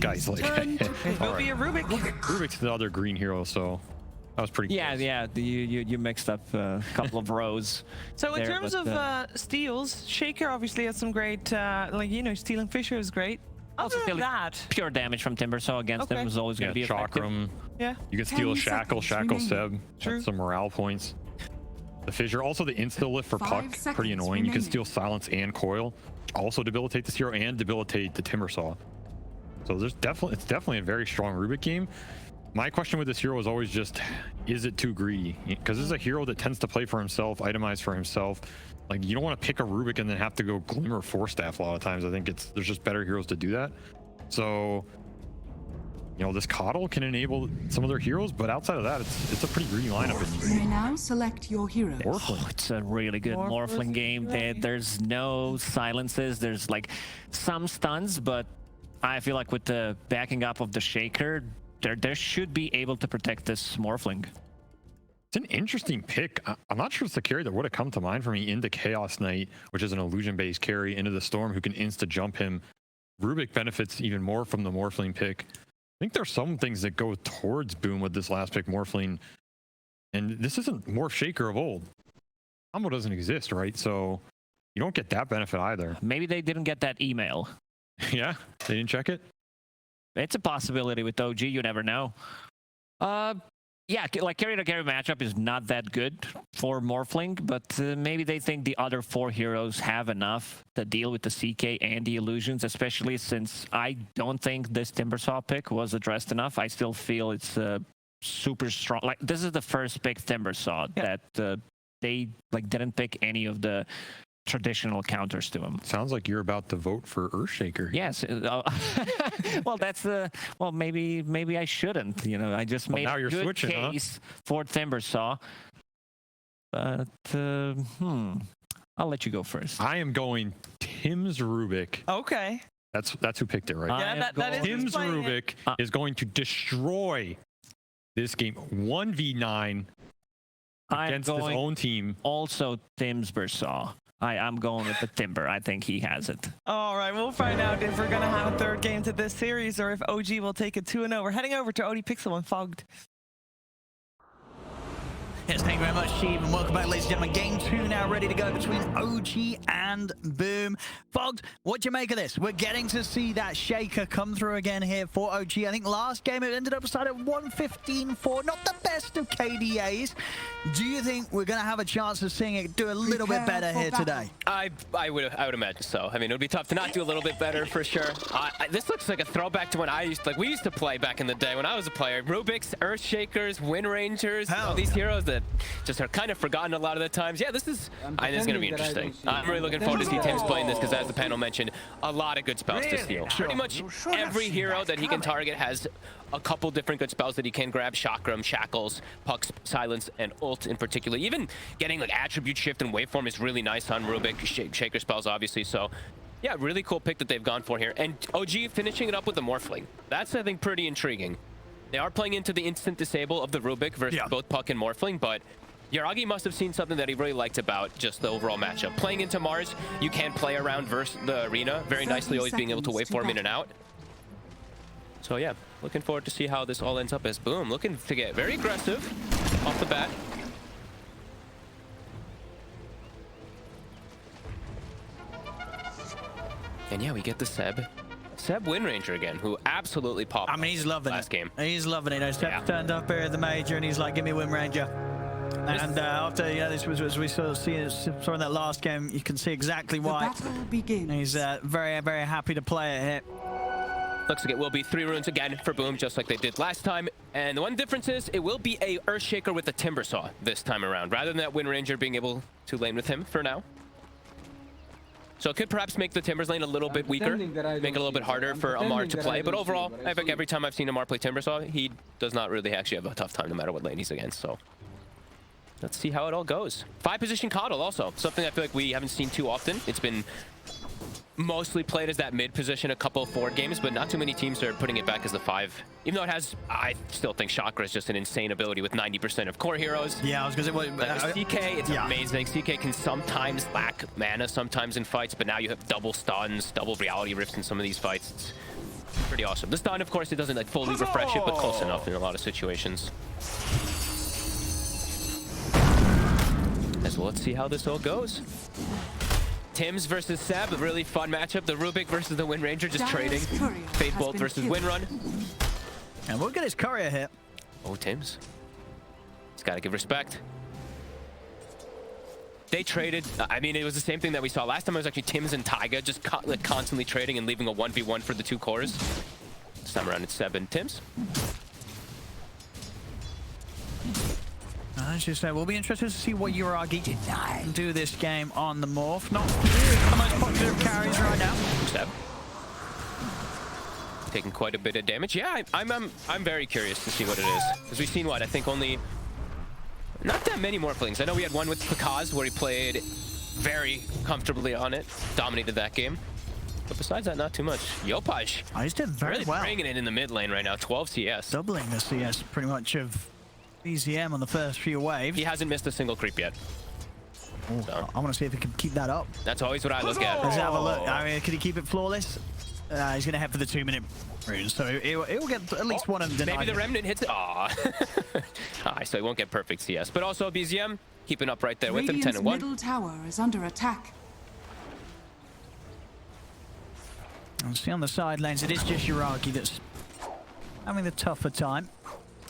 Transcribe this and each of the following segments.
Yeah, he's like, It will be a Rubik. Rubik's the other green hero, so that was pretty close. Yeah. You mixed up a couple of rows. So in there, terms but, of steals, Shaker obviously has some great, like, you know, stealing Fisher is great. Also Other than stealing that, pure damage from Timbersaw against them was always going to be effective. Chakram. yeah. You can steal a 10 Shackle, seconds Seb. remaining. True. That's some morale points. The Fissure, also the insta-lift for 5 Puck, pretty seconds annoying. You can remaining. steal Silence and Coil. Also debilitate this hero and debilitate the Timbersaw. So it's definitely a very strong Rubik game. My question with this hero is always just, is it too greedy? Because this is a hero that tends to play for himself, itemize for himself. Like, you don't want to pick a Rubik and then have to go Glimmer Force Staff a lot of times. I think there's just better heroes to do that. So, you know, this Coddle can enable some of their heroes, but outside of that, it's a pretty greedy lineup. You may now select your hero. Morphling. It's a really good Morphling game. There's no silences. There's like some stuns, but I feel like with the backing up of the Shaker, there should be able to protect this Morphling. It's an interesting pick. I'm not sure it's the carry that would have come to mind for me into Chaos Knight, which is an illusion-based carry, into the Storm who can insta-jump him. Rubik benefits even more from the Morphling pick. I think there's some things that go towards Boom with this last pick, Morphling. And this isn't Morph Shaker of old. Combo doesn't exist, right? So you don't get that benefit either. Maybe they didn't get that email. Yeah, they didn't check it. It's a possibility with OG. You never know. Yeah, like carry to carry matchup is not that good for Morphling, but maybe they think the other 4 heroes have enough to deal with the CK and the illusions, especially since I don't think this Timbersaw pick was addressed enough. I still feel it's super strong. Like, this is the first pick Timbersaw that they like didn't pick any of the traditional counters to him. Sounds like you're about to vote for Earthshaker. Yes. Well, that's well, maybe I shouldn't. You know, I just made now a you're good switching, case for Timbersaw. But I'll let you go first. I am going Tim's Rubik. Okay. That's who picked it, right? Yeah, that is Tim's Rubik is going to destroy this game 1v9 against his own team. Also, Timbersaw. I'm going with the Timber. I think he has it. All right, we'll find out if we're going to have a third game to this series or if OG will take it 2-0. We're heading over to OD Pixel and Fogged. Yes, thank you very much, Steve, and welcome back, ladies and gentlemen. Game 2 now ready to go between OG and Boom. Fogged, what do you make of this? We're getting to see that Shaker come through again here for OG. I think last game it ended up starting at 115-4, not the best of KDAs. Do you think we're going to have a chance of seeing it do a little bit better here today? I would imagine so. I mean, it would be tough to not do a little bit better for sure. This looks like a throwback to when we used to play back in the day when I was a player. Rubiks, Earthshakers, Wind Rangers, all these heroes that just are kind of forgotten a lot of the times. Yeah, this is going to be interesting. I'm really looking forward to see Tim's playing this because, as the panel mentioned, a lot of good spells to steal. Pretty much every hero that he can target has a couple different good spells that he can grab. Chakram, Shackles, Puck's Silence, and Ult in particular. Even getting like Attribute Shift and Waveform is really nice on Rubik. Shaker spells, obviously. So, yeah, really cool pick that they've gone for here. And OG finishing it up with the Morphling. That's, I think, pretty intriguing. They are playing into the instant disable of the Rubik versus both Puck and Morphling, but Yaragi must have seen something that he really liked about just the overall matchup. Playing into Mars, you can play around versus the arena very nicely, always being able to waveform in and out. So yeah, looking forward to see how this all ends up as Boom. Looking to get very aggressive off the bat. And yeah, we get the Seb Wind Ranger again, who absolutely popped. I mean, he's loving last it. game. He's loving it. Seb's turned up here at the major, and he's like, "Give me Wind Ranger." And after this was as we saw in that last game, you can see exactly why. The battle begins. He's very, very happy to play it here. Looks like it will be 3 runes again for Boom, just like they did last time. And the one difference is it will be a Earthshaker with a Timbersaw this time around, rather than that Wind Ranger being able to lane with him for now. So it could perhaps make the Timbers lane a little bit weaker, make it a little bit harder for Amar to play. But overall, I think every time I've seen Amar play Timbersaw, he does not really actually have a tough time no matter what lane he's against. So let's see how it all goes. 5-position Coddle also, something I feel like we haven't seen too often. It's been mostly played as that mid position a couple of forward games, but not too many teams are putting it back as the 5. Even though it has, I still think Chakra is just an insane ability with 90% of core heroes. Yeah, I was going to say, CK, it's amazing. CK can sometimes lack mana sometimes in fights, but now you have double stuns, double reality rifts in some of these fights. Pretty awesome. The stun, of course, it doesn't like fully refresh it, but close enough in a lot of situations. As well, let's see how this all goes. Tim's versus Seb, a really fun matchup. The Rubik versus the Wind Ranger, just trading. Fate Bolt versus Windrun. And look at his courier here. Oh, Tim's. He's got to give respect. They traded. I mean, it was the same thing that we saw last time. It was actually Tim's and Taiga just constantly trading and leaving a 1v1 for the two cores. This time around, it's Seb and Tim's. As you say, we'll be interested to see what Uragi can do this game on the Morph. Not the most popular of carries right now. Seb. Taking quite a bit of damage. Yeah, I'm very curious to see what it is. Because we've seen what, I think only not that many Morphlings. I know we had one with Pakaz where he played very comfortably on it, dominated that game. But besides that, not too much. Yopaj. Oh, he's doing very well. Bringing it in the mid lane right now, 12 CS. Doubling the CS pretty much of BZM on the first few waves. He hasn't missed a single creep yet. Oh, So. I want to see if he can keep that up. That's always what I look at. Let's have a look. I mean, can he keep it flawless? He's going to head for the 2-minute runes, so it will get at least one of them. Maybe the Remnant hits it. Aw. So he won't get perfect CS. But also BZM keeping up right there with him, 10 and 1. Middle tower is under attack. I'll see on the side lanes, it is just Uragi that's having the tougher time.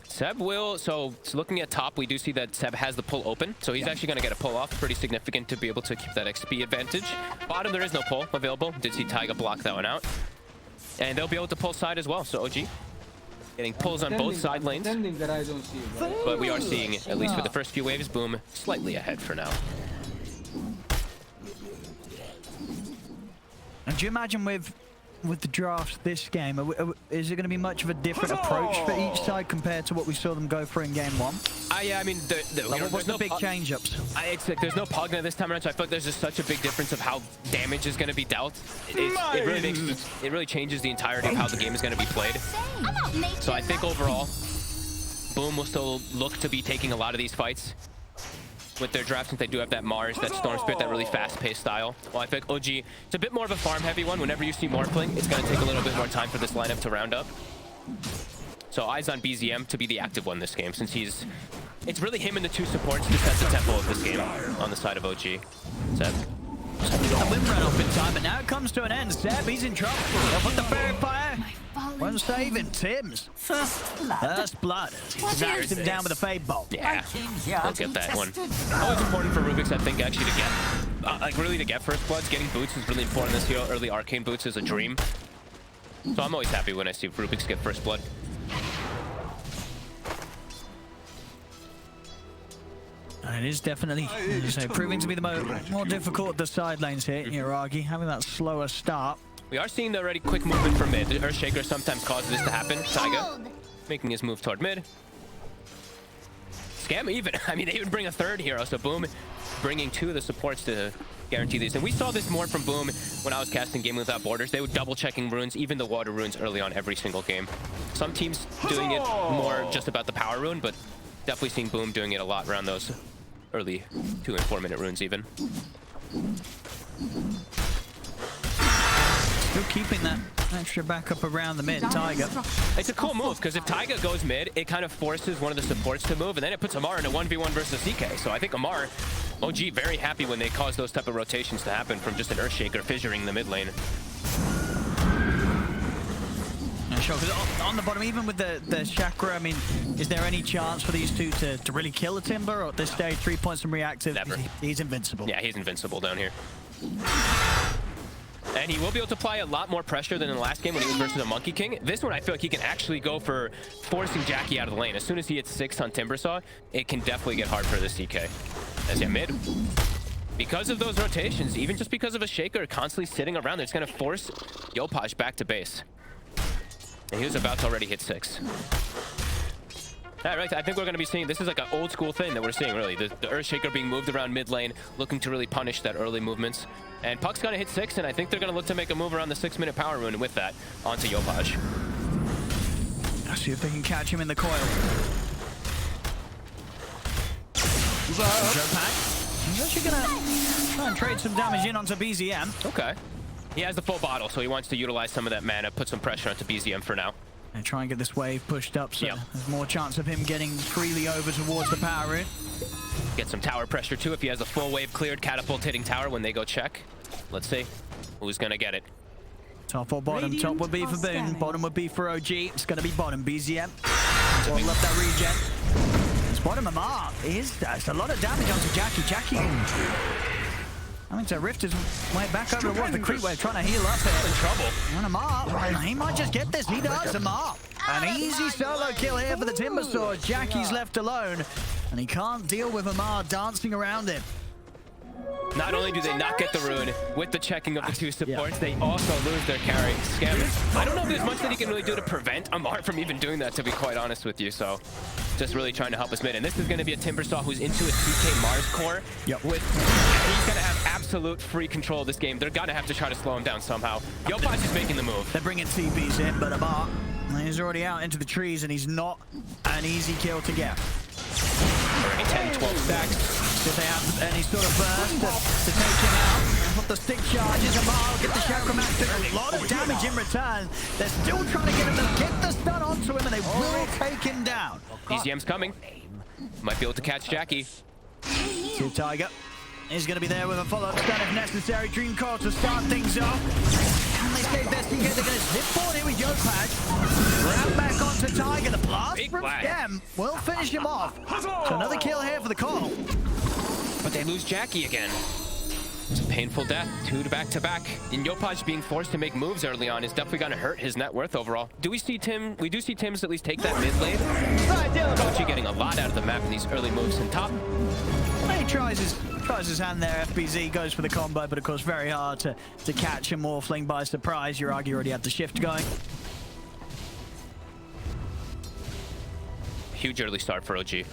Seb will, so looking at top, we do see that Seb has the pull open, so he's actually going to get a pull off, pretty significant to be able to keep that XP advantage. Bottom, there is no pull available. Did see Taiga block that one out. And they'll be able to pull side as well, so OG getting pulls on both side lanes. That I don't see, right? But we are seeing, at least for the first few waves, Boom slightly ahead for now. And do you imagine with the draft this game, is it going to be much of a different approach for each side compared to what we saw them go for in game one? Yeah, I mean, What's the big change-ups? It's like there's no Pugna this time around, so I feel like there's just such a big difference of how damage is going to be dealt. It really changes the entirety of how the game is going to be played. So I think overall, Boom will still look to be taking a lot of these fights with their draft, since they do have that Mars, that Storm Spirit, that really fast-paced style. Well, I think OG, it's a bit more of a farm-heavy one. Whenever you see Morphling, it's going to take a little bit more time for this lineup to round up. So eyes on BZM to be the active one this game, since it's really him and the two supports to set the tempo of this game on the side of OG. Seb. The wind ran off in time, but now it comes to an end. Seb, he's in trouble. They'll put the fairy fire. One saving Tim's. First blood. He's knocked him down with a Fade Bolt. Yeah, he'll get that one. Always important for Rubik's, I think, actually, to get, really to get first bloods. Getting boots is really important this hero. Early arcane boots is a dream. So I'm always happy when I see Rubik's get first blood. And it is definitely proving to be the more difficult of the side lanes here. Uragi having that slower start. We are seeing the already quick movement from mid. The Earthshaker sometimes causes this to happen. Taiga making his move toward mid. Scam even. I mean, they even bring a third hero. So Boom bringing two of the supports to guarantee these. And we saw this more from Boom when I was casting Game Without Borders. They would double checking runes, even the water runes early on every single game. Some teams doing it more just about the power rune, but definitely seeing Boom doing it a lot around those early 2 and 4 minute runes even. Still keeping that extra backup around the mid, Taiga. It's a cool move, because if Taiga goes mid, it kind of forces one of the supports to move, and then it puts Amar in a 1v1 versus CK. So I think Amar, OG, very happy when they cause those type of rotations to happen from just an Earthshaker fissuring the mid lane. Sure, because on the bottom, even with the Chakra, I mean, is there any chance for these two to really kill the Timber? Or at this stage, 3 points from reactive, Never. He's invincible. Yeah, he's invincible down here. And he will be able to apply a lot more pressure than in the last game when he was versus a Monkey King. This one, I feel like he can actually go for forcing Jackie out of the lane. As soon as he hits 6 on Timbersaw, it can definitely get hard for the CK. As yeah, mid. Because of those rotations, even just because of a Shaker constantly sitting around there, it's going to force Yopaj back to base. And he was about to already hit 6. All right, I think we're going to be seeing, this is like an old school thing that we're seeing, really. The Earthshaker being moved around mid lane, looking to really punish that early movements. And Puck's going to hit 6, and I think they're going to look to make a move around the 6-minute power rune with that onto Yopaj. Let's see if they can catch him in the coil. He's actually going to try and trade some damage in onto BZM. Okay. He has the full bottle, so he wants to utilize some of that mana, put some pressure onto BZM for now. And try and get this wave pushed up, so Yep. there's more chance of him getting freely over towards the power rune. Get some tower pressure too if he has a full wave cleared, catapult hitting tower when they go check. Let's see who's gonna get it. Top or bottom? Radiant Top would be for are Boone, scanning. bottom would be for OG. It's going to be bottom. BZM. Well, love that regen. It's bottom Amar. That's a lot of damage onto Jackie. Jackie. I think so. Rift is way back over towards the creep wave, trying to heal up here. In trouble. And Amar, he might just get this. He does. Amar. An easy solo kill here for the Timber Sword. Jackie's left alone, and he can't deal with Amar dancing around him. Not only do they not get the rune with the checking of the two supports, they also lose their carry. Scam. I don't know if there's much that he can really do to prevent Amar from even doing that, to be quite honest with you. So just really trying to help us mid. And this is going to be a Timbersaw who's into a TK Mars core. Yep. He's going to have absolute free control of this game. They're going to have to try to slow him down somehow. Yopaj is making the move. They're bringing TPs in, but Amar, he's already out into the trees, and he's not an easy kill to get. Already 10, 12 stacks. If they have any sort of burst to take him out, put the stick charges, Amar will get the Chakra, a lot of damage in return. They're still trying to get him to get the stun onto him, and they will take him down. BZM's coming. Might be able to catch Jackie. Two Tiger is going to be there with a follow-up stun if necessary. Dream Coil to start things off. Can they stay best together? They're going to zip forward here with Yopaj. Grab back onto Tiger. The blast Big from blast. Scam will finish him off. So another kill here for the call. But they lose Jackie again. It's a painful death, 2 back-to-back. And Yopaj being forced to make moves early on is definitely going to hurt his net worth overall. We do see Tim's at least take that mid lane. Kochi getting a lot out of the map in these early moves in top. He tries his hand there. FBZ goes for the combo, but of course very hard to catch a Morphling by surprise. Yuragi already had the shift going. Huge early start for OG.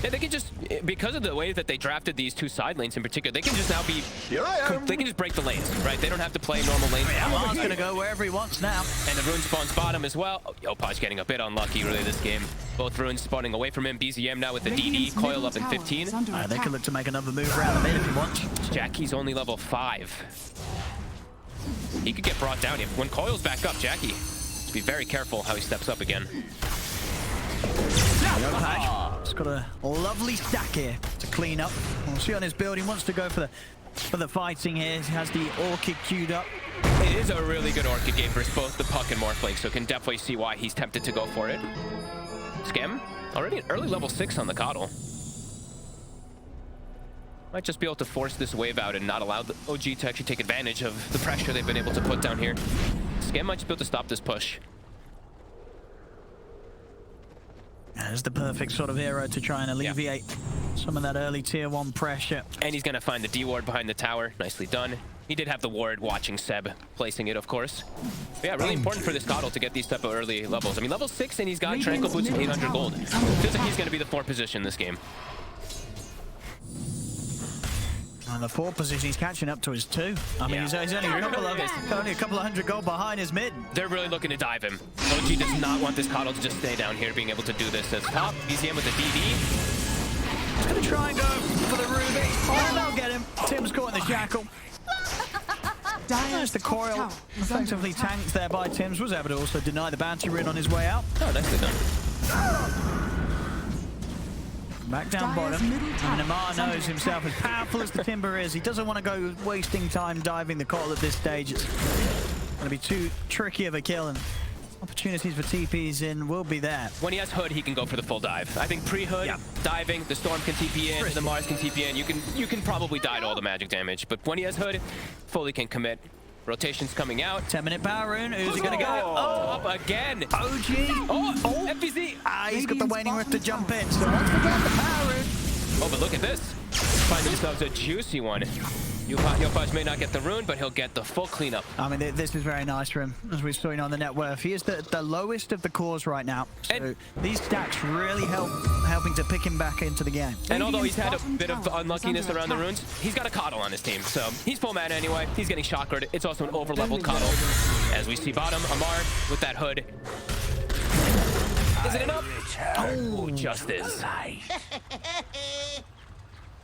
Yeah, they can just, because of the way that they drafted these two side lanes in particular, they can just now be, they can just break the lanes, right? They don't have to play normal lanes. Amar's going to go wherever he wants now. And the rune spawns bottom as well. Oh, Yopaj getting a bit unlucky really this game. Both runes spawning away from him. BZM now with the DD, coil up in 15. They can look to make another move around the mid if he wants. Jackie's only level 5. He could get brought down here. When coil's back up, Jackie, be very careful how he steps up again. He's got a lovely stack here to clean up. We'll see on his build. He wants to go for the fighting here. He has the Orchid queued up. It is a really good Orchid game versus both the Puck and Morphling, so can definitely see why he's tempted to go for it. Scam, already an early level 6 on the Coddle. Might just be able to force this wave out and not allow the OG to actually take advantage of the pressure they've been able to put down here. Scam might just be able to stop this push. There's the perfect sort of hero to try and alleviate some of that early tier 1 pressure. And he's going to find the D ward behind the tower. Nicely done. He did have the ward watching Seb placing it, of course. But yeah, really important for this Coddle to get these type of early levels. I mean, level 6 and he's got Tranquil Boots and 800 gold. Feels like he's going to be the 4th position this game. And the 4th position, he's catching up to his 2. I mean, he's only a couple of hundred gold behind his mid. They're really looking to dive him. OG does not want this Coddle to just stay down here, being able to do this as top. BZM with the DD. He's going to try and go for the Ruby. Oh, they'll get him. Tim's caught in the shackle. There's the coil. Effectively tanked there by Tims. Was able to also deny the bounty rune on his way out. Oh, nicely done. Back down bottom, and Amar knows himself, as powerful as the Timber is, he doesn't want to go wasting time diving the coil at this stage. It's going to be too tricky of a kill, and opportunities for TPs in will be there. When he has Hood, he can go for the full dive. I think pre-Hood, diving, the Storm can TP in, the Mars can TP in. You can probably die to all the magic damage, but when he has Hood, fully can commit. Rotation's coming out. 10-minute power rune. Who's he going to go? Up again. OG. Oh, FBZ. He's got the waning rift to jump in. So once we get the power rune. Oh, but look at this. Find themselves a juicy one. Yopaj may not get the rune, but he'll get the full cleanup. I mean, this is very nice for him, as we've seen on the net worth. He is the lowest of the cores right now. So and these stacks really helping to pick him back into the game. And although he's had a bit of unluckiness around the runes, he's got a Coddle on his team. So he's full mana anyway. He's getting chakred. It's also an over-leveled Coddle. As we see bottom, Amar with that Hood. Is it enough? Oh, just is.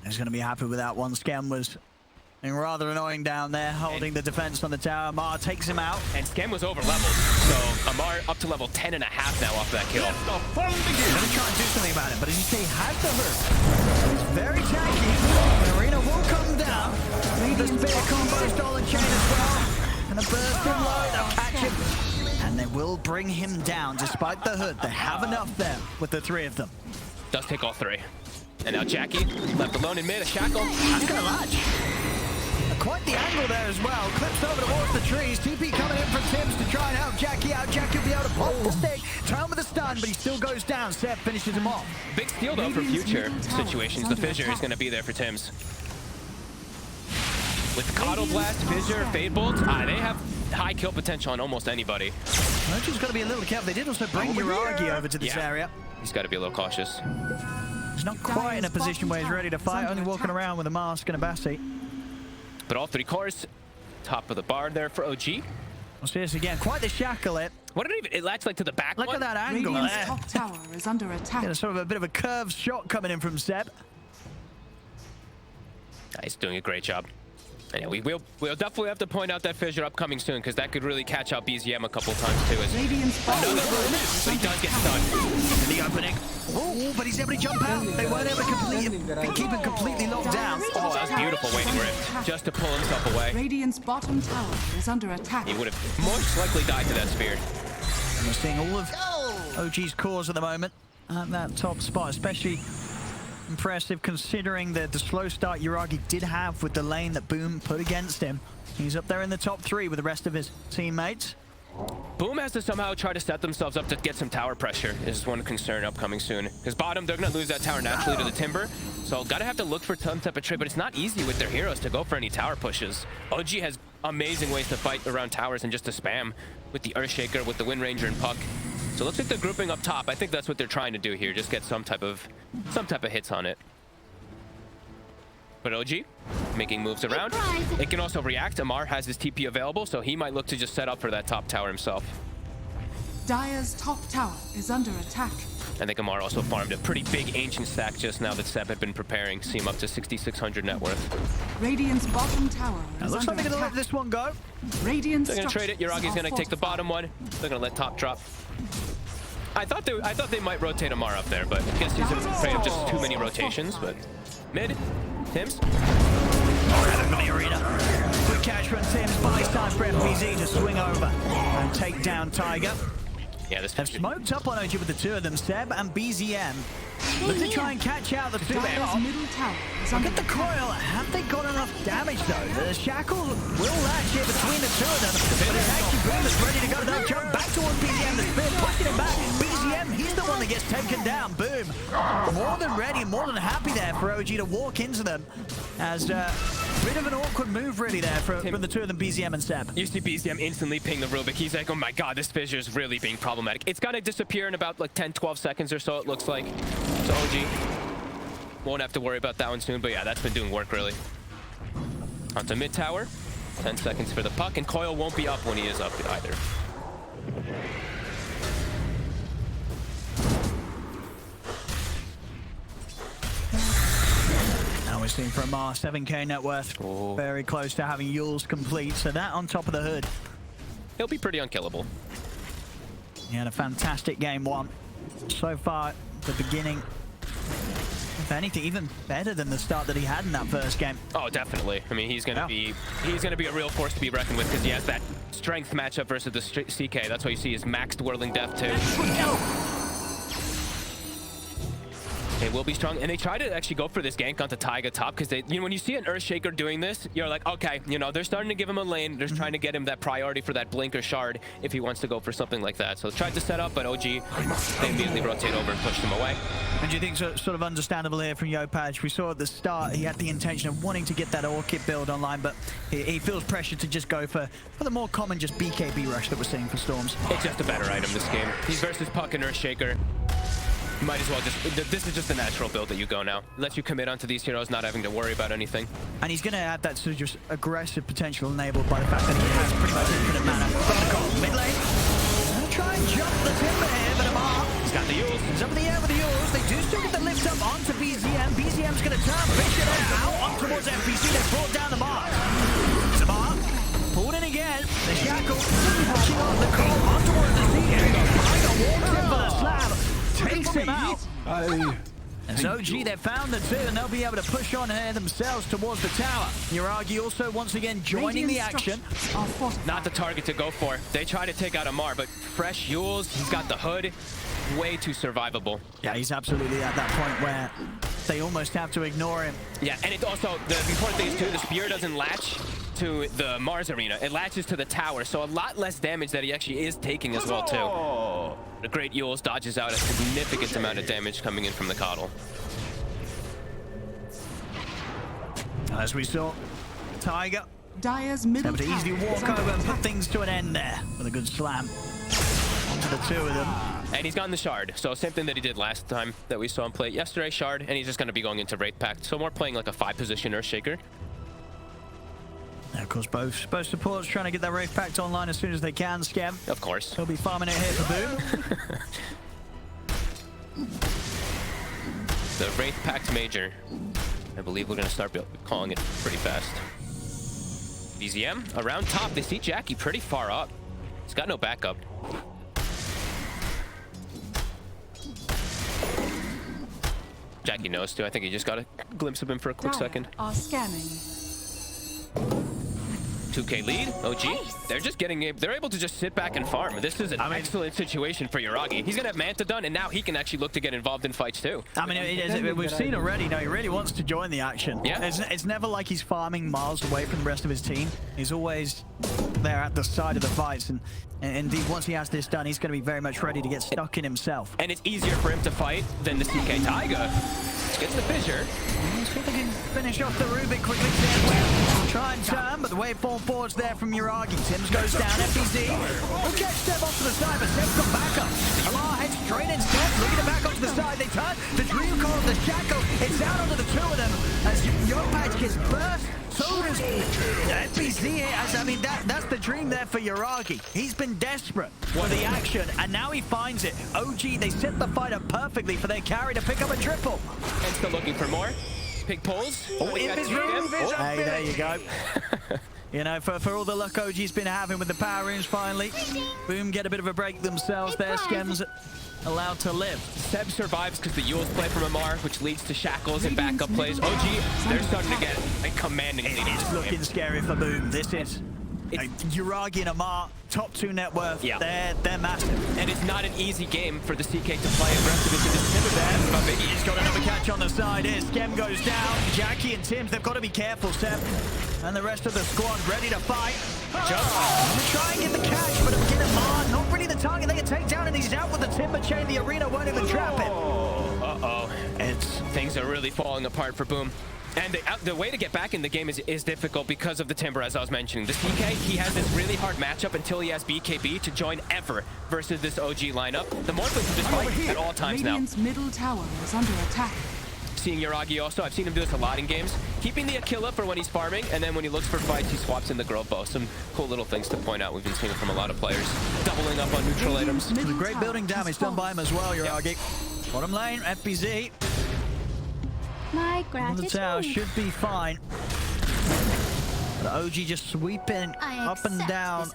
He's going to be happy with that one. Scam was And rather annoying down there, holding the defense on the tower. Amar takes him out. And Skem was over leveled, so Amar up to level 10.5 now off that kill. Let me try and do something about it, but as you say, has the hook. It's very tanky. The arena will come down. The spear combo, stolen chain as well. And a burst in low, they'll catch him. And they will bring him down despite the hood. They have enough there with the three of them. Does take all three. And now Jackie left alone in mid, a shackle. That's gonna latch. Quite the angle there as well. Clips over towards the trees. TP coming in from Tims to try and help Jackie out. Jackie will be able to pop the stick. Turn with a stun, but he still goes down. Seb finishes him off. Big steal though for future situations. The fissure is going to be there for Tims. With Coddle Blast, Fissure, Fade Bolt, they have high kill potential on almost anybody. Merchant's got to be a little careful. They did also bring Uragi over to this area. He's got to be a little cautious. He's not quite in a position where he's ready to fight. Only walking around with a mask and a Bassi. But all three cores, top of the bar there for OG. We'll see this again. Quite the shackle it. What did it even, it latched like to the back Look one? at that angle Radiant's there. top tower is under attack. Yeah, sort of a bit of a curved shot coming in from Seb. He's doing a great job. And yeah, we'll definitely have to point out that fissure upcoming soon, because that could really catch out BZM a couple times too. Radiant's bottom tower is But he does get stunned. In the opening. Oh, but he's able to jump out. They weren't able to keep him completely locked down. Oh, that was beautiful waiting for him, just to pull himself away. Radiant's bottom tower is under attack. He would have most likely died to that spear. And we're seeing all of OG's cores at the moment at that top spot, especially impressive considering the slow start Uragi did have with the lane that Boom put against him. He's up there in the top 3 with the rest of his teammates. Boom has to somehow try to set themselves up to get some tower pressure. This is one concern upcoming soon. Because bottom, they're going to lose that tower naturally to the Timber. So gotta have to look for some type of trade, but it's not easy with their heroes to go for any tower pushes. OG has amazing ways to fight around towers and just to spam with the Earthshaker, with the Wind Ranger and Puck. So it looks like they're grouping up top. I think that's what they're trying to do here, just get some type of hits on it. But OG making moves around. It can also react. Amar has his TP available, so he might look to just set up for that top tower himself. Dire's top tower is under attack. I think Amar also farmed a pretty big ancient stack just now that Seb had been preparing. See him up to 6,600 net worth. Radiant's bottom tower is Looks like under they're going to let attack. this one go. Radiant's They're gonna trade it. Uragi's gonna take the bottom one. They're gonna let top drop. I thought they might rotate Amar up there, but I guess he's afraid of just too many rotations. But mid, Tims. From the arena. Quick catch from Tims. Buys time for FBZ to swing over and take down Tiger. Yeah, this Have smoked up on OG with the two of them, Seb and BZM. Look to try and catch out the two. Dire's middle tower is Look under at the coil. Have they got enough damage though? The shackle will latch here between the two of them. But it's actually Boom that's ready to go. They'll jump back towards BZM. The spear pushing him back. BZM, he's the one that gets taken down. Boom. More than ready, more than happy there for OG to walk into them. As a bit of an awkward move really there from the two of them, BZM and Seb. You see BZM instantly ping the Rubik. He's like, oh my god, this fissure is really being problematic. It's gonna disappear in about like 10-12 seconds or so, it looks like. So OG won't have to worry about that one soon, but yeah, that's been doing work really. Onto mid tower. 10 seconds for the puck, and Coil won't be up when he is up either. Now we're seeing from Amar, 7k net worth. Oh. Very close to having Yules complete, so that on top of the hood. He'll be pretty unkillable. He had a fantastic game one. So far, the beginning, if anything, even better than the start that he had in that first game. Oh, definitely. I mean, he's gonna be a real force to be reckoned with because he has that strength matchup versus the CK. That's why you see his maxed whirling death too. They will be strong, and they try to actually go for this gank onto Taiga top because they, when you see an Earthshaker doing this, you're like, okay, they're starting to give him a lane. They're trying to get him that priority for that blink or shard if he wants to go for something like that. So tried to set up, but OG, they immediately rotate over and pushed him away. And do you think sort of understandable here from Yopaj? We saw at the start he had the intention of wanting to get that Orchid build online, but he feels pressure to just go for the more common just BKB rush that we're seeing for Storms. It's just a better item this game. He's versus Puck and Earthshaker. You might as well this is just the natural build that you go now. Lets you commit onto these heroes, not having to worry about anything. And he's going to have that sort of just aggressive potential enabled by the fact that he has pretty much infinite mana. From the goal, mid lane. Gonna try and jump the Timber here, but Amar. He's got the Yules. He's up in the air with the Yules. They do still get the lift up onto BZM. BZM's going to turn Fisher there out on towards FPC. They've brought down the mark. again. The shackle pushing on the call on towards the CK. Tiger walks in for the slam, takes him out. And so OG, they've found the two, and they'll be able to push on here themselves towards the tower. Yuragi also once again joining the action. Not the target to go for. They try to take out Amar, but fresh Yules, he's got the hood. Way too survivable. Yeah, he's absolutely at that point where they almost have to ignore him. Yeah, and it also, the important thing is too, the spear doesn't latch to the Mars arena. It latches to the tower, so a lot less damage that he actually is taking as well too. The great Yules dodges out a significant amount of damage coming in from the Coddle. As we saw, Tiger Dire's middle able to easily tower is walk under over and put attack. things to an end there with a good slam onto the two of them. And he's gotten the shard, so same thing that he did last time that we saw him play yesterday, shard, and he's just going to be going into Wraith Pact, so more playing like a 5-position Earthshaker. And of course, both supports trying to get that Wraith Pact online as soon as they can, Skem. Of course. He'll be farming it here for Boom. The Wraith Pact Major. I believe we're going to start calling it pretty fast. BZM around top. They see Jackie pretty far up. He's got no backup. Jackie knows too. I think he just got a glimpse of him for a quick Dire second. are scanning. 2K lead. OG. They're just getting. They're able to just sit back and farm. This is an excellent situation for Yuragi. He's gonna have Manta done, and now he can actually look to get involved in fights too. I mean, we've seen already. No, he really wants to join the action. Yeah. It's never like he's farming miles away from the rest of his team. He's always there at the side of the fights, and indeed, once he has this done, he's going to be very much ready to get stuck in himself. And it's easier for him to fight than the CK Taiga. Gets the fissure. Let's see if they can finish off the Rubik quickly. We'll try and turn, but the waveform forwards there from Yuragi. Sims goes down, FBZ. We'll catch Seb off to the side, but Seb's got back up. Amar heads straight instead, looking to back onto the side. They turn, the Dream Call, the Shackle. It's out onto the two of them as Yopaj gets burst. So does FBZ here. I mean, that's the dream there for Yuragi. He's been desperate for the action, and now he finds it. OG, they set the fight up perfectly for their carry to pick up a triple. And still looking for more. Pig pulls. Oh, hey, there you go. You know, for all the luck OG's been having with the power rooms finally. Boom, get a bit of a break themselves there. Skems allowed to live. Seb survives because the Yules play from Amar, which leads to Shackles and backup plays. OG, they're starting to get a commanding lead. It's looking scary for Boom. This is Yuragi and Amar, top 2 net worth. Yeah. They're massive. And it's not an easy game for the CK to play aggressive into this Timber there. But maybe He's got another catch on the side here. Skem goes down. Jackie and Tims, they've got to be careful, Seb. And the rest of the squad ready to fight. Just try and get the catch, but again, Amar, not really the target they can take down, and he's out with the timber chain. The arena won't even trap him. Uh-oh. Things are really falling apart for Boom. And the way to get back in the game is difficult because of the Timber, as I was mentioning. The CK, he has this really hard matchup until he has BKB to join ever versus this OG lineup. The Morphling can just fight at all times now. Radiant's middle tower is under attack. Seeing Yuragi also, I've seen him do this a lot in games. Keeping the Aquila for when he's farming, and then when he looks for fights, he swaps in the Grove Bow. Some cool little things to point out. We've been seeing it from a lot of players. Doubling up on neutral items. It's a great building damage done by him as well, Yuragi. Yep. Bottom lane, FBZ. My gratitude. The tower should be fine. The OG just sweeping up and down.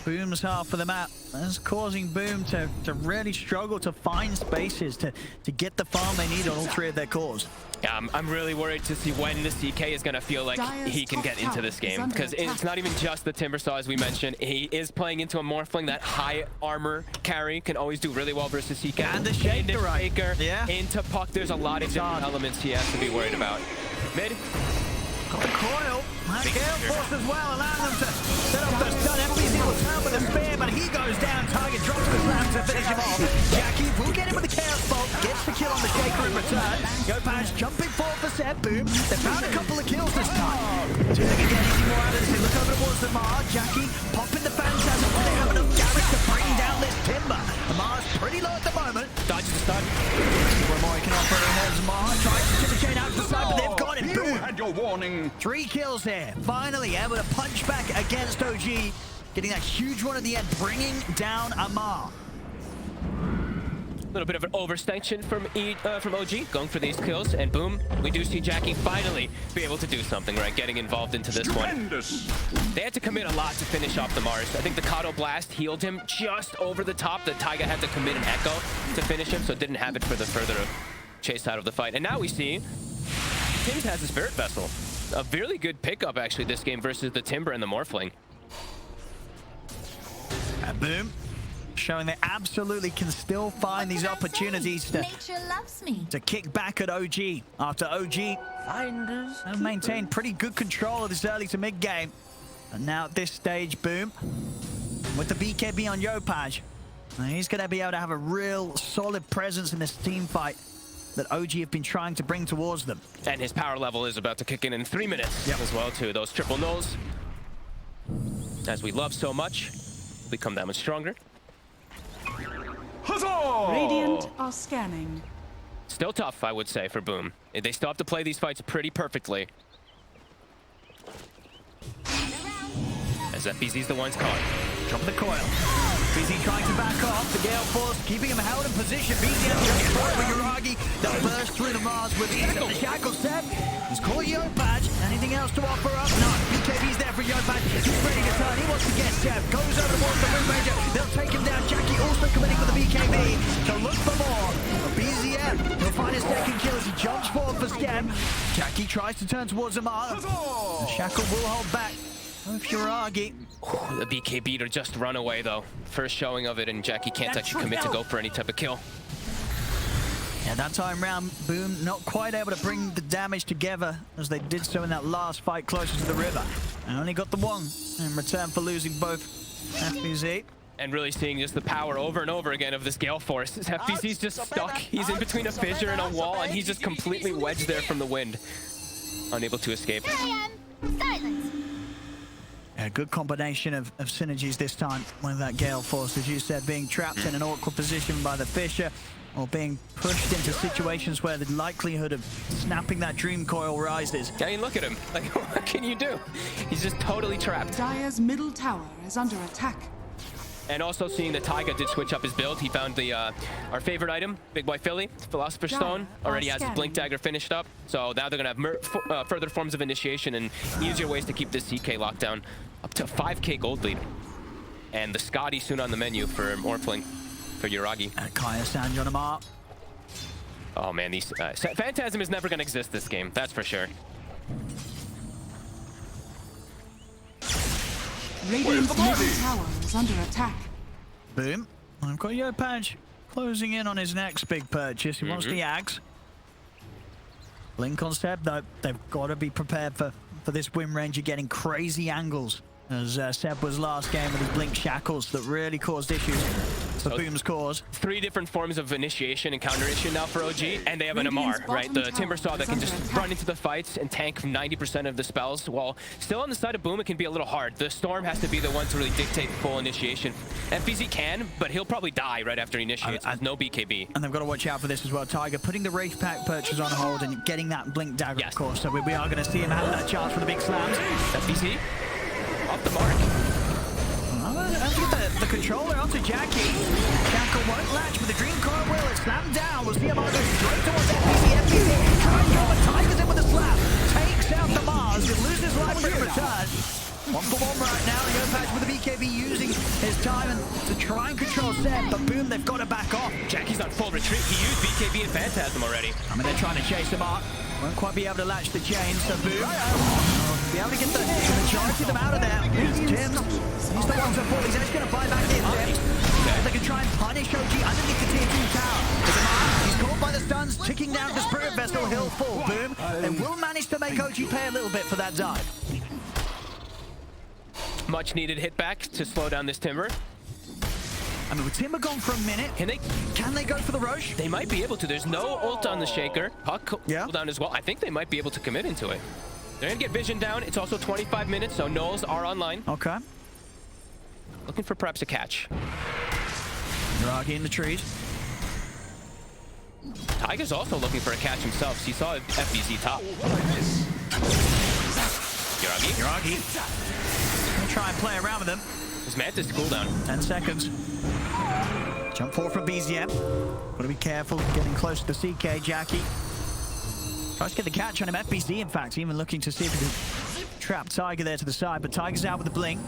Boom's half of the map. That's causing Boom to really struggle to find spaces to get the farm they need on all 3 of their cores. Yeah, I'm really worried to see when the CK is going to feel like he can get into this game. Because it's not even just the Timbersaw, as we mentioned. He is playing into a Morphling. That high armor carry can always do really well versus CK. And the Shaker, right? Yeah. Into Puck. There's a lot of different elements he has to be worried about. Mid. Got the coil. That Gale Force as well, allowing them to set off the stun. FBZ will turn with a spear, but he goes down. Target drops the slam to finish him off. Jackie will get him with the Chaos Bolt. Gets the kill on the Shaker in return. Yopaj jumping forward for Seb. Boom. They found a couple of kills this time. See if they can get anything more out of this. They look over towards the Mar. Jackie popping the Phantasm. They have enough damage to bring down this Timber. Amar's pretty low at the moment. Dodges the stun. One more he can offer in there. Mar tries to chip the chain out to the side, but they've got him. Boom. You had your warning. 3 kills here. Finally able to punch back against OG. Getting that huge one at the end, bringing down Amar. little bit of an overextension from OG, going for these kills, and boom, we do see Jackie finally be able to do something, right? Getting involved into this one. They had to commit a lot to finish off the Mars. I think the Kato Blast healed him just over the top. The Taiga had to commit an Echo to finish him, so didn't have it for the further chase out of the fight. And now we see Tims has a Spirit Vessel. A really good pickup, actually, this game versus the Timber and the Morphling. And boom. Showing they absolutely can still find these opportunities Nature loves me. to kick back at OG. After OG have maintained pretty good control of this early to mid game. And now at this stage, boom, with the BKB on Yopaj, he's going to be able to have a real solid presence in this team fight that OG have been trying to bring towards them. And his power level is about to kick in 3 minutes as well, too. Those triple nulls, as we love so much, become that much stronger. Radiant are scanning. Still tough, I would say, for Boom. They still have to play these fights pretty perfectly. As FBZ's the ones caught. Drop the coil. BZ trying to back off. The Gale Force keeping him held in position. BZM just caught with Yuragi. They'll burst through the Mars with ease. The Shackle set. He's caught Yopaj. Anything else to offer up? No. BKB's there for Yopaj. He's ready to turn. He wants to get Seb. Goes over towards the Moon Ranger. They'll take him down. Jackie also committing for the BKB. So look for more. But BZM, he'll find his second kill as he jumps forward for Seb. Jackie tries to turn towards Amar. The Shackle will hold back. Yuragi. The BKB to just run away, though. First showing of it, and Jackie can't actually commit to go for any type of kill. Yeah, that time round, Boom not quite able to bring the damage together as they did so in that last fight closer to the river. And only got the one in return for losing both FBZ. And really seeing just the power over and over again of this Gale Force. FBZ's just stuck. He's in between a fissure and a wall, and he's just completely wedged there from the wind. Unable to escape. Silence. A good combination of synergies this time with that Gale Force, as you said, being trapped in an awkward position by the Fissure or being pushed into situations where the likelihood of snapping that Dream Coil rises. I mean, look at him. Like, what can you do? He's just totally trapped. Dire's middle tower is under attack. And also seeing that Taiga did switch up his build. He found the our favorite item, Big White Philly, Philosopher's Stone. Already has his Blink Dagger finished up. So now they're going to have further forms of initiation and easier ways to keep this CK locked down. Up to 5k gold lead. And the Scotty soon on the menu for Morphling, for Yuragi. Kaya Sanji on Amar. Oh man, these Phantasm is never going to exist this game, that's for sure. Radiant's middle tower is under attack. Boom. I've got Yopaj closing in on his next big purchase. He wants the Axe. Blink on Seb, though. They've got to be prepared for this Wind Ranger getting crazy angles. As Seb was last game with his Blink Shackles that really caused issues for Boom's cause. 3 different forms of initiation and counter-initiation now for OG, and they have an Amar, right? The Timber Saw that can just run into the fights and tank 90% of the spells, while still on the side of Boom, it can be a little hard. The Storm has to be the one to really dictate full initiation. FBZ can, but he'll probably die right after he initiates with no BKB. And they've got to watch out for this as well. Taiga putting the Wraith Pack purchase on hold and getting that Blink Dagger, of course. So we are going to see him have that chance for the big slams. FBZ off the mark. Let's get the controller onto Jackie. Shackle won't latch, but the Dream Coil will. It's slammed down. We'll see him go straight towards FBZ. Trying to go, Tiger's in with a slap. Takes out the Mars. He'll lose his life in return. 1-for-1 right now. Yopaj with the BKB using his time to try and control Seb, but Boom, they've got to back off. Jackie's on full retreat. He used BKB and Phantasm already. I mean, they're trying to chase him up. Won't quite be able to latch the chain, so Boom be able to get the majority of them out of there. Here's Tims. He's the one to fall. He's actually going to buy back in. They can try and punish OG underneath the tier 2 tower. He's caught by the stuns, ticking down the Spirit Vessel. He'll fall. Boom. They will manage to make OG pay a little bit for that dive. Much needed hit back to slow down this Timber. I mean, with Timber gone for a minute, can they go for the Roche? They might be able to. There's no ult on the Shaker. Puck cooldown as well. I think they might be able to commit into it. They're going to get vision down. It's also 25 minutes, so Knowles are online. Okay. Looking for perhaps a catch. Yuragi in the trees. Tiger's also looking for a catch himself. So he saw FBZ top. Yuragi. Gonna try and play around with him. His Mantis cooldown. 10 seconds. Jump forward from BZM. Gotta be careful getting close to CK. Jackie tries to get the catch on him. FBZ, in fact, even looking to see if he can trap Tiger there to the side, but Tiger's out with the blink.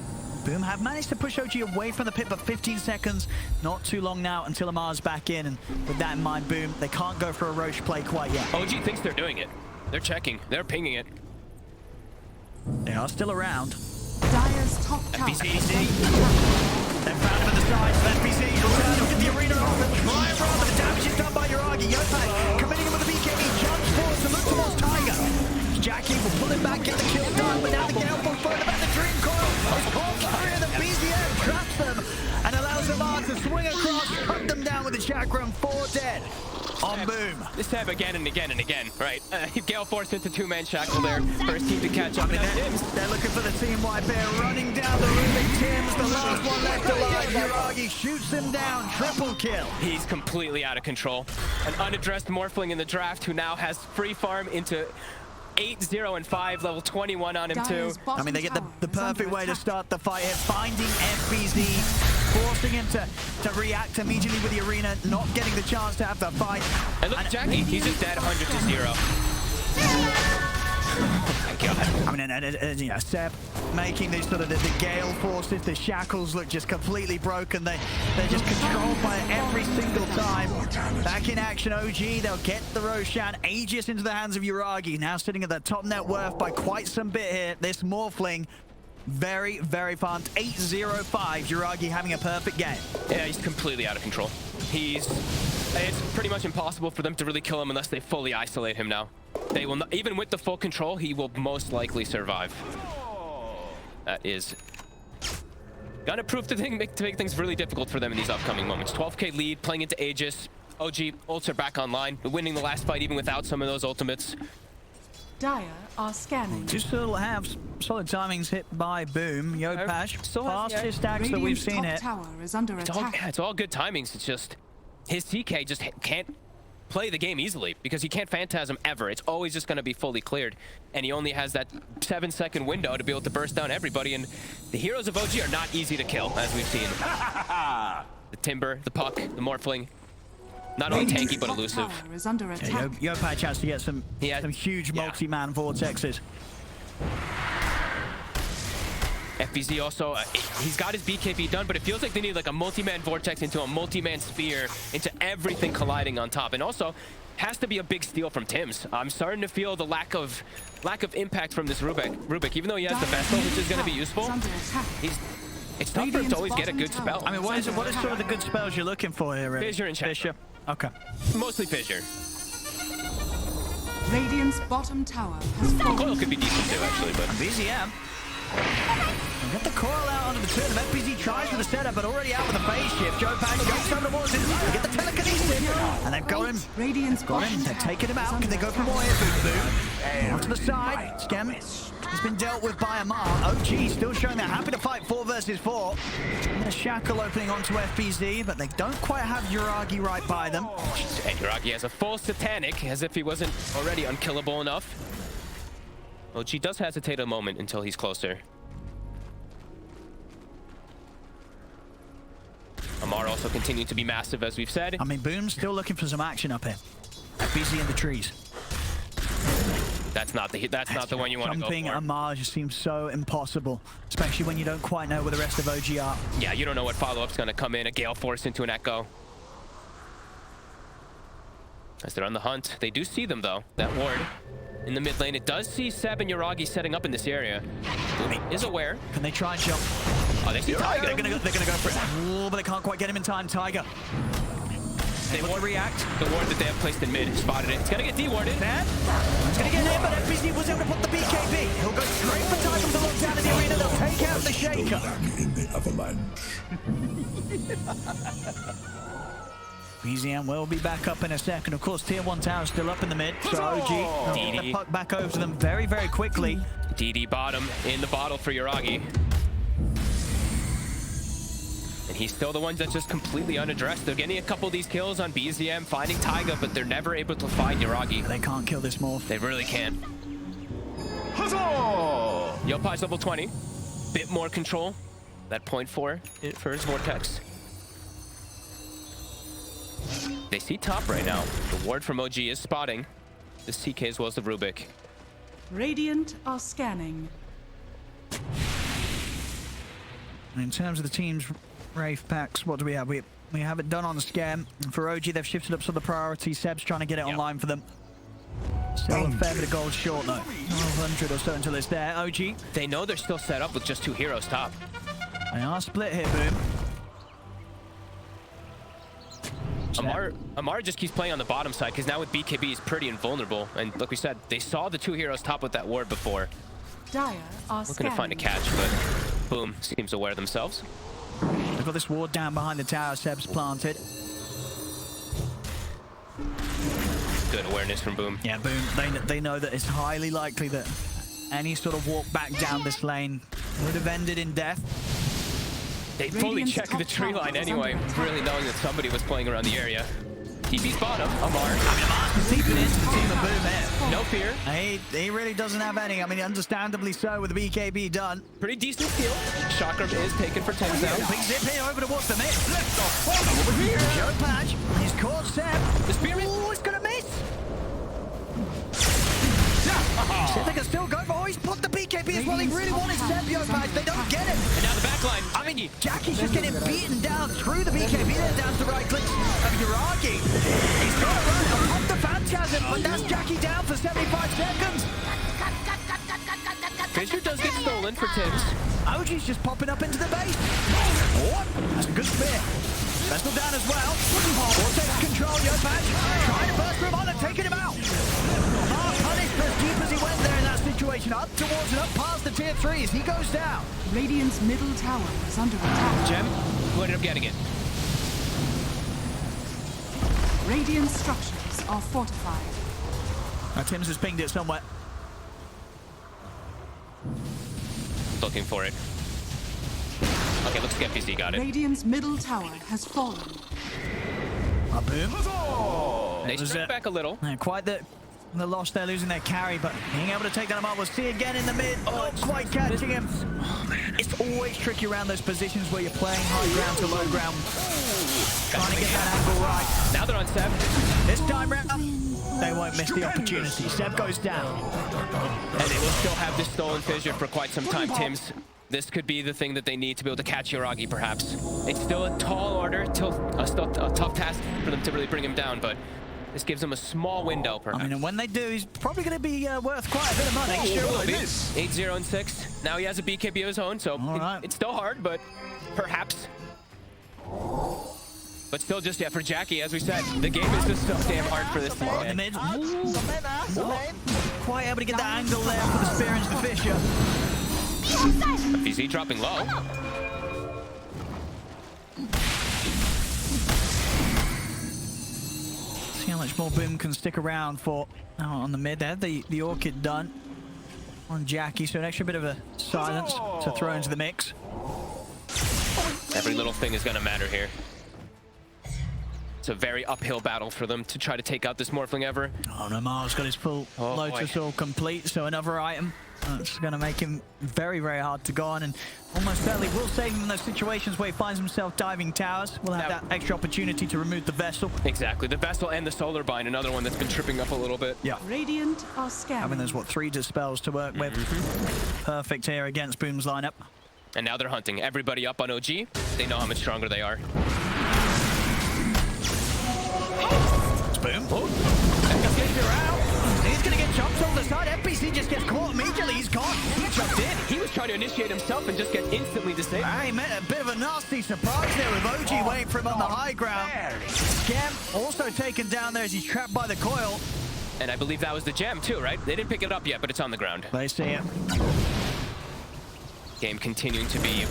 Boom have managed to push OG away from the pit, but 15 seconds, not too long now until Amar's back in. And with that in mind, Boom, they can't go for a Roche play quite yet. OG thinks they're doing it. They're checking. They're pinging it. They are still around. Dire's top tower. They found him at the sides. FBZ will try to get the arena off and try and run, but the damage is done by Uragi. Yopai committing him with the BKB, jumps forward to look towards Tiger. Jackie will pull him back, get the kill done, but now the Gale Force forward about the Dream Coil. It's called through the BZM, traps them, and allows Amar to swing across, hunt them down with the chakram, 4 dead. On Boom. This time again and again and again, right? Gale Force into 2-man shackle there. First team to catch up. They're looking for the team wipe here, running down the Rubik. Tim's the last one left alive. Uragi shoots him down, triple kill. He's completely out of control. An unaddressed Morphling in the draft who now has free farm into 8-0 and 5, level 21 on him too. I mean, they get the perfect way to start the fight here, finding FBZ, forcing him to react immediately with the arena, not getting the chance to have the fight. And look at Jackie, he's just dead 100-0. Oh my god. I mean, and you know, Seb making these sort of the Gale Forces, the shackles look just completely broken. They're just controlled by every single time. Back in action, OG, they'll get the Roshan. Aegis into the hands of Uragi, now sitting at the top net worth by quite some bit here. This Morphling, very, very farmed. 8-0-5, Uragi having a perfect game. Yeah, he's completely out of control. It's pretty much impossible for them to really kill him unless they fully isolate him now. They will not, even with the full control, he will most likely survive. That is gonna prove to make things really difficult for them in these upcoming moments. 12k lead, playing into Aegis. OG ults are back online, winning the last fight even without some of those ultimates. Dire are scanning. Do still have solid timings hit by Boom. Yopash, fastest stacks that we've seen it. Tower is under attack. It's all good timings. It's just his TK just can't play the game easily because he can't Phantasm ever. It's always just going to be fully cleared, and he only has that 7-second window to be able to burst down everybody, and the heroes of OG are not easy to kill, as we've seen. The Timber, the Puck, the Morphling, not only tanky but elusive. Is under attack. Yopash has to get some huge multi-man vortexes. FBZ also, he's got his BKB done, but it feels like they need like a multi-man vortex into a multi-man sphere, into everything colliding on top. And also, has to be a big steal from Tim's. I'm starting to feel the lack of impact from this Rubik. Even though he has the Vessel, which is going to be useful, it's tough for him to always get a good spell. I mean, what is sort of the good spells you're looking for here, really? Fissure and Chakra. Okay. Mostly Fissure. Radiant's bottom tower has fallen. Coil could be decent too, actually, but BZM. Get the coil out onto the turn. FBZ tries for the setup, but already out with a phase shift. Joe Pack jumps on the walls. They get the telekinesis, and they've got him. Radiant's Got him. They're taking him out. Can they go for more here? Boom. Off to the side. Scam has been dealt with by Amar. OG still showing they're happy to fight 4 versus 4. And a shackle opening onto FBZ, but they don't quite have Uragi right by them. And Uragi has a full Satanic, as if he wasn't already unkillable enough. OG does hesitate a moment until he's closer. Amar also continued to be massive, as we've said. I mean, Boom's still looking for some action up here. FBZ in the trees. That's not the one you want to go for. Jumping Amar just seems so impossible, especially when you don't quite know where the rest of OG are. Yeah, you don't know what follow-up's going to come in. A Gale Force into an Echo. As they're on the hunt, they do see them though. That ward in the mid lane. It does see Seb and Uragi setting up in this area. Is aware. Can they try and jump? Oh, they see Tiger. They're gonna go for it. Ooh, but they can't quite get him in time. Tiger. They won't react. The ward that they have placed in mid spotted it. It's gonna get de-warded. It's gonna get hit, but FBZ was able to put the BKB. He'll go straight for Tiger with the lockdown in the arena. They'll take out the Shaker. In the avalanche. BZM will be back up in a second. Of course, Tier 1 tower still up in the mid, so OG will get the puck back over to them very, very quickly. DD bottom in the bottle for Uragi. And he's still the one that's just completely unaddressed. They're getting a couple of these kills on BZM, finding Taiga, but they're never able to find Uragi. They can't kill this morph. They really can't. Yopai's level 20. Bit more control. That 0.4 for his Vortex. They see top right now. The ward from OG is spotting the CK as well as the Rubik. Radiant are scanning. In terms of the team's Wraith packs, what do we have? We have it done on the scam. For OG, they've shifted up some of the priorities. Seb's trying to get it online for them. Still a fair bit of gold short though. 100 or so until it's there. OG. They know they're still set up with just 2 heroes top. They are split here, Boom. Amar just keeps playing on the bottom side because now with BKB he's pretty invulnerable. And like we said, they saw the 2 heroes top with that ward before. Dire are Looking scanning. to find a catch, but Boom seems aware of themselves. They've got this ward down behind the tower. Seb's planted. Good awareness from Boom. Yeah, Boom. They know that it's highly likely that any sort of walk back down this lane would have ended in death. They fully Radiant's checked top the tree tower line is anyway, under attack. really knowing that somebody was playing around the area. TP's bottom, Amar. Deep into the team of Boom here. No fear. He really doesn't have any. I mean, understandably so with the BKB done. Pretty decent steal. Chakram is taken for 10 now. Big zip here over towards the mid. Over here. Joe Patch. He's caught Seb. The spearman. Ooh, it's going to miss. So they can still go. Oh, he's put the BKB as well. He really wanted Seb, Joe Patch. They don't get it. And now the back line. I mean, Jackie's just getting beaten down through the BKB, then down to the right click of Uragi. He's got to run off the Phantasm, but that's Jackie down for 75 seconds. Fissure does get stolen for Tims. OG's just popping up into the base. What? That's a good spear. Vessel down as well. Will takes control, Yo Patch. Trying to burst through him on and taking him out. Mark punished for as deep as he went there in that situation. Up towards and up past the tier 3s. He goes down. Radiant's middle tower is under attack. Gem, who ended up getting it? Radiant structures are fortified. Now Tims has pinged it somewhere. Looking for it. Okay, looks like FPC got it. Radiant's middle tower has fallen. Boom. They struck back a little. Quite the loss there, losing their carry, but being able to take that up. We'll see again in the mid. Not quite catching him. It's always tricky around those positions where you're playing high ground to low ground. Trying to get that angle right. Now they're on Seb. This time round, they won't miss the opportunity. Seb goes down. And they will still have this stolen fissure for quite some time, Tims. This could be the thing that they need to be able to catch Uragi, perhaps. It's still a tall order, still a tough task for them to really bring him down, but this gives them a small window, perhaps. I mean, and when they do, he's probably going to be worth quite a bit of money. Sure will be. 8-0 and 6. Now he has a BKB of his own, so it's still hard, but perhaps. But still, just for Jackie, as we said, the game is just so damn hard for this team. In the mid. Quite able to get that angle there for the spear into the fissure. FPC dropping low. See how much more Boom can stick around for on the mid there. The Orchid done on Jackie, so an extra bit of a silence to throw into the mix. Every little thing is going to matter here. It's a very uphill battle for them to try to take out this Morphling Ever. Oh no, Mar's got his full Lotus all complete, so another item. That's going to make him very, very hard to go on, and almost certainly will save him in those situations where he finds himself diving towers. We'll have that extra opportunity to remove the Vessel. Exactly, the Vessel and the Solar Bind, another one that's been tripping up a little bit. Yeah. Radiant are scanning. Having those, 3 dispels to work with. Perfect here against Boom's lineup. And now they're hunting everybody up on OG. They know how much stronger they are. It's Boom. He's going to get jumped on the side. FPC just gets caught immediately. He's gone. He jumped in. He was trying to initiate himself and just get instantly disabled. He met a bit of a nasty surprise there with OG waiting for him on the high ground. Scam also taken down there as he's trapped by the coil. And I believe that was the gem too, right? They didn't pick it up yet, but it's on the ground. They see it. Game continuing to be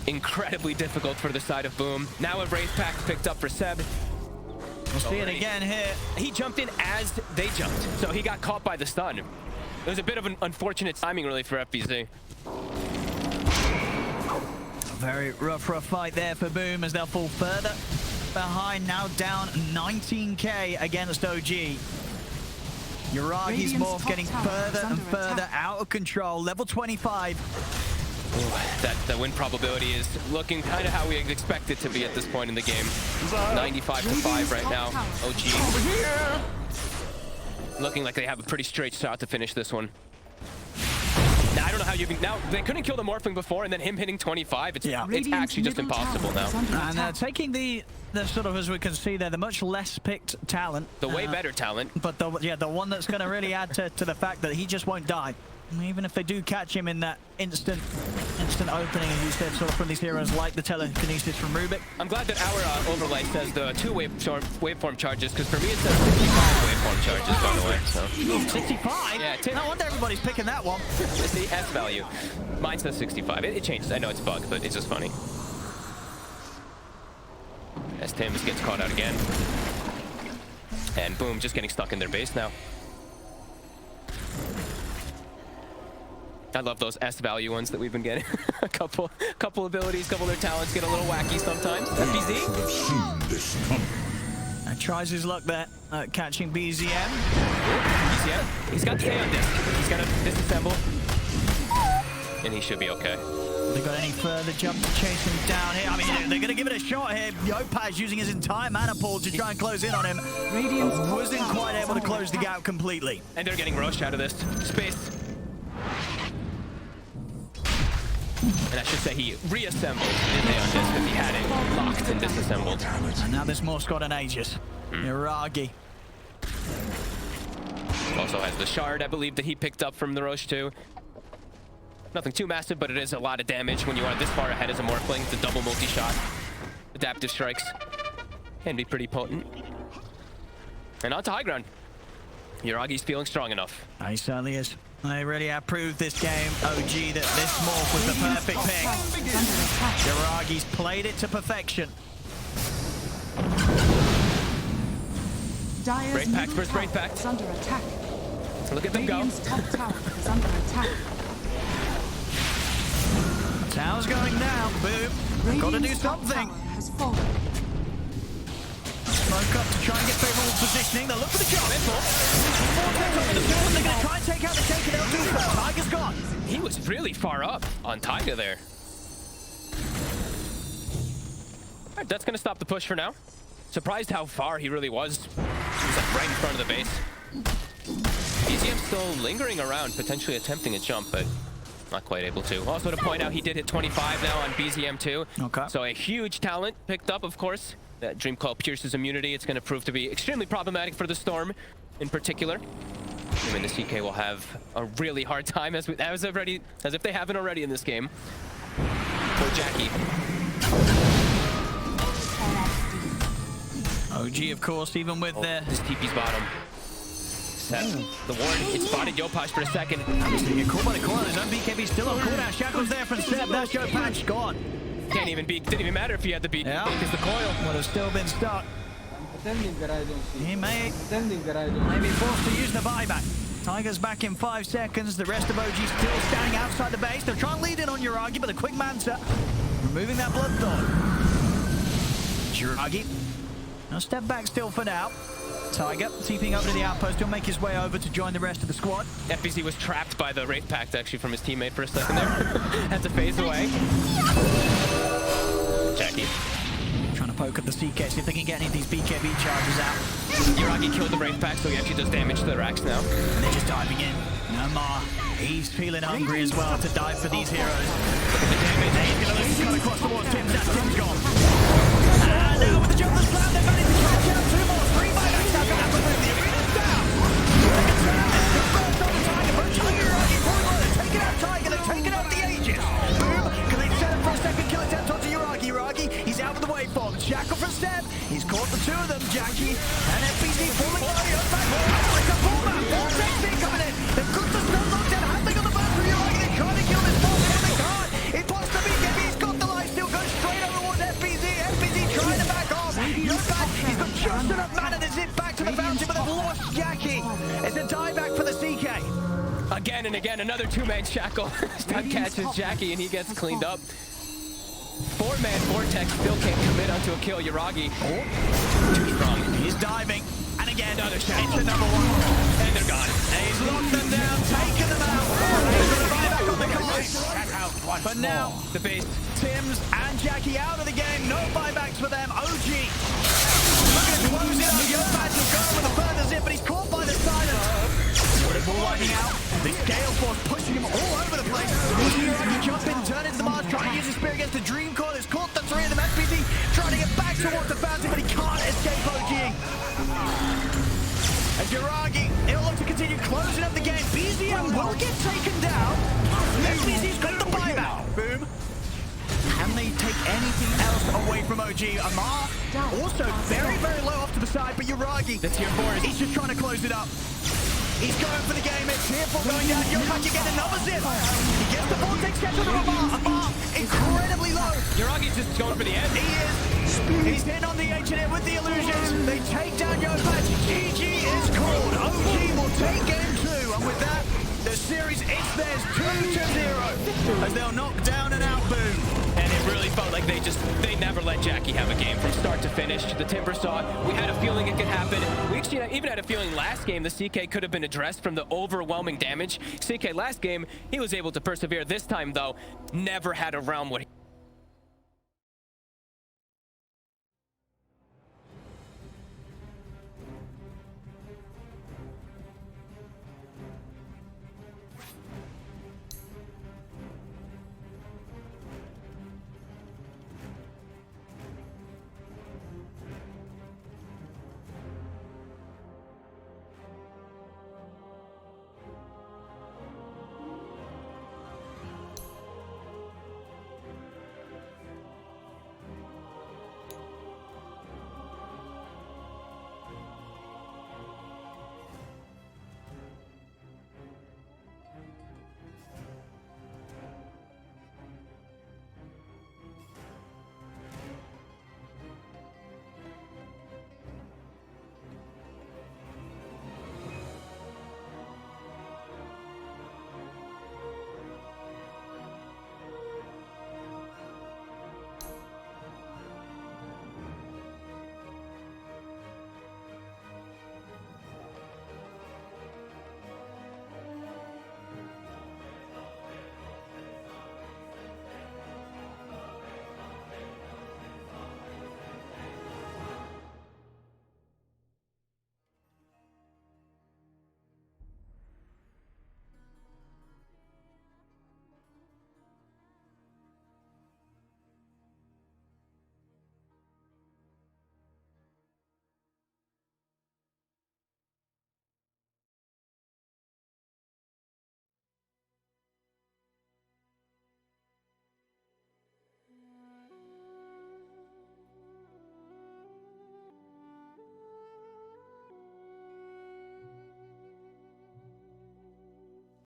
incredibly difficult for the side of Boom. Now a Wraith Pack picked up for Seb. We'll see it again here. He jumped in as they jumped, so he got caught by the stun. It was a bit of an unfortunate timing, really, for FBC. Very rough fight there for Boom as they'll fall further behind, now down 19k against OG. Uragi's morph getting further and further out of control. Level 25. That win probability is looking kind of how we expect it to be at this point in the game. 95-5 right now. OG looking like they have a pretty straight shot to finish this one. Now, I don't know how you can... Now, they couldn't kill the Morphling before, and then him hitting 25, it's actually just impossible now. And taking the sort of, as we can see there, the much less picked talent. The way better talent. But the one that's going to really add to the fact that he just won't die. Even if they do catch him in that instant opening, as you said, sort of from these heroes like the telekinesis from Rubik. I'm glad that our overlay says the 2 waveform charges, because for me it says 65 waveform charges, by the way. So. 65? Yeah, no wonder everybody's picking that one. It's the S value. Mine says 65. It changes. I know it's a bug, but it's just funny. As Timbs gets caught out again. And boom, just getting stuck in their base now. I love those S value ones that we've been getting. a couple abilities, couple of their talents get a little wacky sometimes. FBZ. And tries his luck there, catching BZM. BZM. He's got the A on this. He's got to disassemble. And he should be okay. They got any further jump to chase him down here? I mean, they're going to give it a shot here. Yopaj using his entire mana pool to try and close in on him. Radiant wasn't quite able to close the gap completely. And they're getting rushed out of this space. And I should say he reassembled his A on this because he had it locked and disassembled. And now this Morph's got an Aegis. Iragi. Also has the shard, I believe, that he picked up from the Roche too. Nothing too massive, but it is a lot of damage when you are this far ahead as a Morphling. It's a double multi-shot. Adaptive strikes can be pretty potent. And on to high ground. Yuragi's feeling strong enough. He certainly is. They really have proved this game, OG, that this Morph was the perfect pick. Yuragi's played it to perfection. Great pack versus great pack. Under attack. Look at them go. Top tower is under attack. Tower's going down. Boom. Got to do something. Has fallen. Smoke up to try and get favorable positioning. They'll look for the jump. They're going to try and take out the Shaker. They'll do so. Tiger's gone. He was really far up on Taiga there. All right, that's going to stop the push for now. Surprised how far he really was. He was like right in front of the base. BZM still lingering around, potentially attempting a jump, but not quite able to. Also to point out, he did hit 25 now on BZM too. Okay. So a huge talent picked up, of course. That Dream Coil pierces immunity. It's going to prove to be extremely problematic for the Storm in particular. I mean, the CK will have a really hard time as if they haven't already in this game. Poor Jackie. OG, of course, even with this TP's bottom. Set the ward. It spotted Yopaj for a second. Obviously, get caught by the corner. His own BKB still on cooldown. Shackle's there from Seb. That's Yopaj gone. Didn't even matter if he had the beat. Yeah, because the coil would have still been stuck. Pretending that I don't see. He may Pretending be forced to use the buyback. Tiger's back in 5 seconds. The rest of OG still standing outside the base. They're trying to lead in on Yuragi, but the quick Manta removing that Bloodthorn. Yuragi. Now step back still for now. Tiger TPing up to the outpost. He'll make his way over to join the rest of the squad. FBZ was trapped by the Wraith Pact actually from his teammate for a second there. Had to phase away. Jackie. Trying to poke at the CK, see if they can get any of these BKB charges out. Yuragi killed the Wraith Pact, so he actually does damage to the racks now. And they're just diving in. Namar, he's feeling hungry as well to dive for these heroes. Look at the damage. He's going to lose cut across towards Tim. That's Tim's gone. And now with the jump that's slammed, they're managed to catch out 2 more. 3 buybacks now going to happen. The arena's down. They can turn out this good burst on the Tiger, but Tiger Yuragi pulling on. They're taking out Tiger. They're taking out the Aegis. Boom. Can they set up for a second kill attempt onto Yuragi? Yuragi, he's out with the waveform. Shackle from Step. He's caught the 2 of them, Jackie. And FBZ falling on the outside. Like a fullback. 4 XP coming in. They've got the stun locked in. Handling on the back from Yuragi. They're trying to kill this ball, but they can't. It wants to be BKB. He's got the life steal. Goes straight over towards FBZ. FBZ trying to back off. Yuragi, he's got just enough mana to zip back to the fountain, but they've lost Jackie. It's a dieback for the CK. Again and again, another 2-man shackle. Stun catches Jackie and he gets cleaned up. 4-man Vortex still can't commit onto a kill. Yuragi. Too strong. He's diving. And again, another shackle. It's another one. And they're gone. And he's locked them down, taken them out. He's got a buyback on the card. But now, The base. Tim's and Jackie out of the game. No buybacks for them. OG looking to close it up. Yopaz will go with the further zip, but he's caught by the silence. Waterfall wiping out. The Gale Force pushing him all over the place. He jump in, turn into the Mars, trying to use his spear against the Dream Coil. It's caught the three of them. SPC trying to get back towards the fountain, but he can't escape OG. And Jiragi, it'll look to continue closing up the game. BZM will get taken down. SPC's got the buyback. Boom. Can they take anything else away from OG? Amar also very, very low off to the side, but Jiragi, The tier 4 he's just trying to close it up. He's going for the game. It's tier 4 going down. Yopaz can get another zip. He gets the vortex catch on the Amar. Amar incredibly low. Yuragi's just going for the end. He is. He's in on the H&M with the illusions. They take down Yopaz. GG is called. OG will take game 2. And with that, the series, it's theirs 2-0. As they'll knock down and out Boom. And it really felt like they never let Jackie have a game from start to finish. The Timber Saw, we had a feeling it could happen. We actually even had a feeling last game the CK could have been addressed from the overwhelming damage. CK last game, he was able to persevere. This time, though, never had a realm what